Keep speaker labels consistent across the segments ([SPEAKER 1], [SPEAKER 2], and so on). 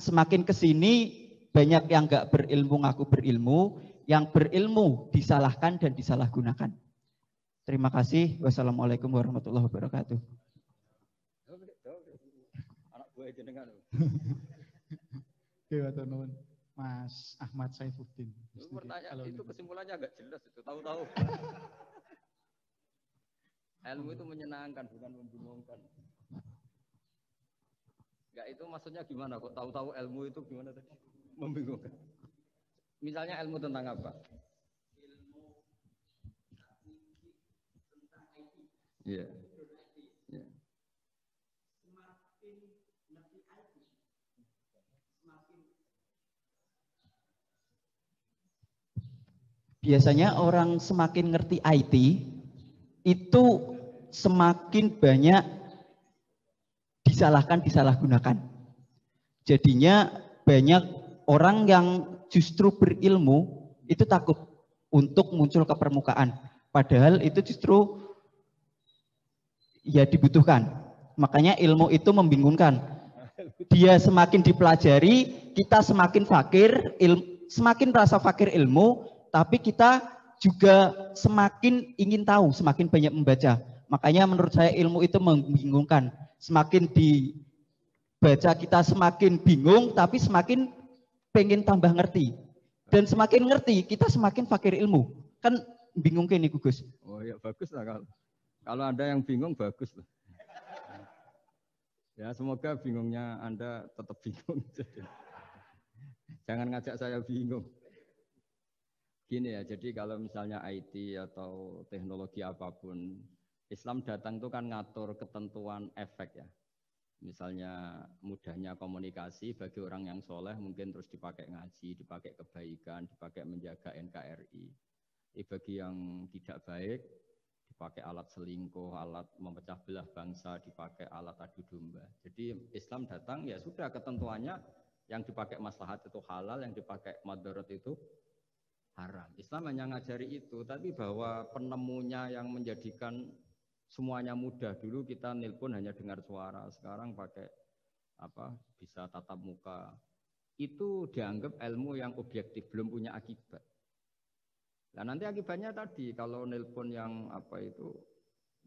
[SPEAKER 1] semakin kesini banyak yang nggak berilmu ngaku berilmu, yang berilmu disalahkan dan disalahgunakan. Terima kasih. Wassalamualaikum warahmatullahi wabarakatuh.
[SPEAKER 2] Anak buah jenengan.
[SPEAKER 3] Mas Ahmad Saifuddin.
[SPEAKER 2] Pertanyaan itu kesimpulannya agak jelas itu, tahu-tahu. Ilmu itu menyenangkan bukan membingungkan. Enggak, itu maksudnya gimana kok tahu-tahu ilmu itu gimana tadi? Membingungkan. Misalnya ilmu tentang apa? Iya. Yeah.
[SPEAKER 1] Biasanya orang semakin ngerti IT itu semakin banyak disalahgunakan. Jadinya banyak orang yang justru berilmu itu takut untuk muncul ke permukaan. Padahal itu justru ya dibutuhkan. Makanya ilmu itu membingungkan. Dia semakin dipelajari, kita semakin fakir, semakin merasa fakir ilmu, tapi kita juga semakin ingin tahu, semakin banyak membaca. Makanya menurut saya ilmu itu membingungkan. Semakin dibaca kita semakin bingung, tapi semakin pengen tambah ngerti. Dan semakin ngerti, kita semakin fakir ilmu. Kan bingung kayak nih Gus.
[SPEAKER 2] Oh ya bagus lah kalau ada yang bingung bagus lah. Ya semoga bingungnya Anda tetap bingung. Jangan ngajak saya bingung. Gini ya, jadi kalau misalnya IT atau teknologi apapun, Islam datang itu kan ngatur ketentuan efek ya. Misalnya mudahnya komunikasi bagi orang yang soleh mungkin terus dipakai ngaji, dipakai kebaikan, dipakai menjaga NKRI. Bagi yang tidak baik, dipakai alat selingkuh, alat memecah belah bangsa, dipakai alat adu domba. Jadi Islam datang ya sudah ketentuannya yang dipakai maslahat itu halal, yang dipakai madarat itu haram. Islam hanya ngajari itu, tapi bahwa penemunya yang menjadikan semuanya mudah. Dulu kita nelpon hanya dengar suara, sekarang pakai apa bisa tatap muka. Itu dianggap ilmu yang objektif, belum punya akibat. Nah nanti akibatnya tadi kalau nelpon yang apa itu,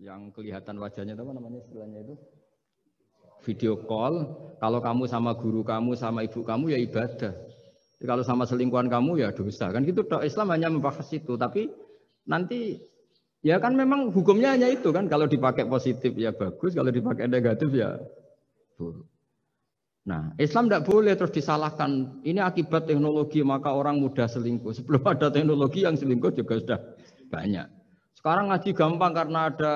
[SPEAKER 2] yang kelihatan wajahnya apa namanya istilahnya itu, video call. Kalau kamu sama guru kamu, sama ibu kamu ya ibadah. Kalau sama selingkuhan kamu ya dosa kan gitu. Islam hanya membahas itu, tapi nanti ya kan memang hukumnya hanya itu kan. Kalau dipakai positif ya bagus, kalau dipakai negatif ya buruk. Nah Islam tidak boleh terus disalahkan. Ini akibat teknologi maka orang mudah selingkuh. Sebelum ada teknologi yang selingkuh juga sudah banyak. Sekarang ngaji gampang karena ada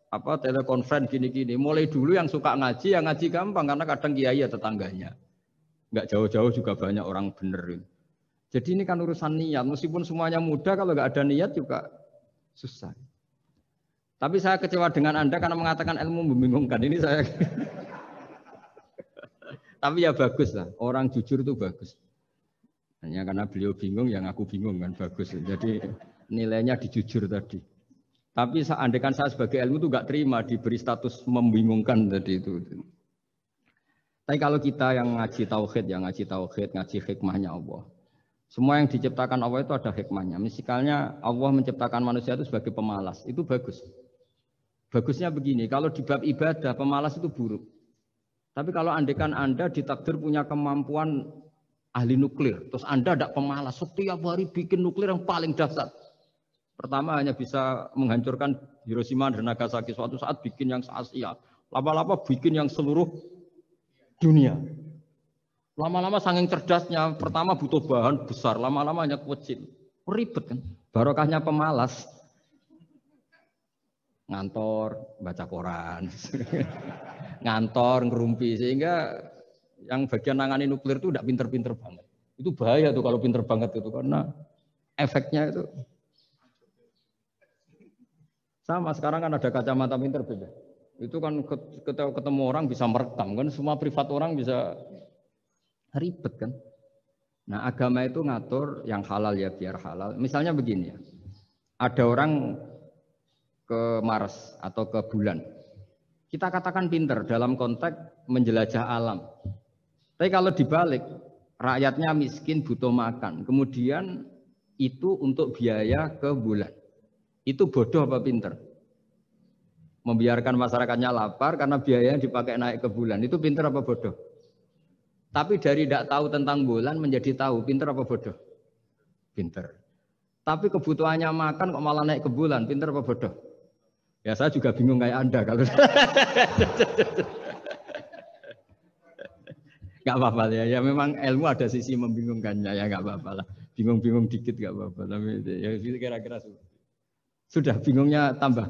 [SPEAKER 2] apa telekonferensi gini-gini. Mulai dulu yang suka ngaji, yang ngaji gampang karena kadang kiai ya tetangganya. Nggak jauh-jauh juga banyak orang bener. Jadi ini kan urusan niat. Meskipun semuanya mudah, kalau nggak ada niat juga susah. Tapi saya kecewa dengan Anda karena mengatakan ilmu membingungkan. Ini saya. Tapi ya bagus lah. Orang jujur itu bagus. Hanya karena beliau bingung, yang aku bingung kan bagus. Jadi nilainya dijujur tadi. Tapi andaikan saya sebagai ilmu itu nggak terima diberi status membingungkan tadi itu. Tapi kalau kita yang ngaji tauhid, ngaji hikmahnya Allah. Semua yang diciptakan Allah itu ada hikmahnya. Misalnya Allah menciptakan manusia itu sebagai pemalas, itu bagus. Bagusnya begini, kalau di bab ibadah pemalas itu buruk. Tapi kalau andaikan Anda ditakdir punya kemampuan ahli nuklir, terus Anda tidak pemalas, setiap hari bikin nuklir yang paling dahsyat. Pertama hanya bisa menghancurkan Hiroshima dan Nagasaki, suatu saat bikin yang se-Asia, lama-lama bikin yang seluruh dunia. Lama-lama saking cerdasnya, pertama butuh bahan besar, lama-lama hanya kecil. Ribet kan? Barokahnya pemalas. Ngantor, baca koran. Ngantor, ngerumpi. Sehingga yang bagian nangani nuklir itu tidak pinter-pinter banget. Itu bahaya tuh kalau pinter banget itu. Karena efeknya itu. Sama, sekarang kan ada kacamata pinter beda. Itu kan ketemu orang bisa merekam kan, semua privat orang bisa ribet kan. Nah agama itu ngatur yang halal ya biar halal. Misalnya begini ya, ada orang ke Mars atau ke bulan. Kita katakan pinter dalam konteks menjelajah alam. Tapi kalau dibalik, rakyatnya miskin butuh makan, kemudian itu untuk biaya ke bulan. Itu bodoh apa pinter? Membiarkan masyarakatnya lapar karena biayanya dipakai naik ke bulan. Itu pinter apa bodoh? Tapi dari tidak tahu tentang bulan menjadi tahu, pinter apa bodoh? Pinter. Tapi kebutuhannya makan kok malah naik ke bulan, pinter apa bodoh? Ya saya juga bingung kayak Anda kalau nggak apa-apa ya. Ya memang ilmu ada sisi membingungkannya ya nggak apa-apa lah. Bingung-bingung dikit nggak apa-apa. Tapi ya kira-kira sudah bingungnya tambah.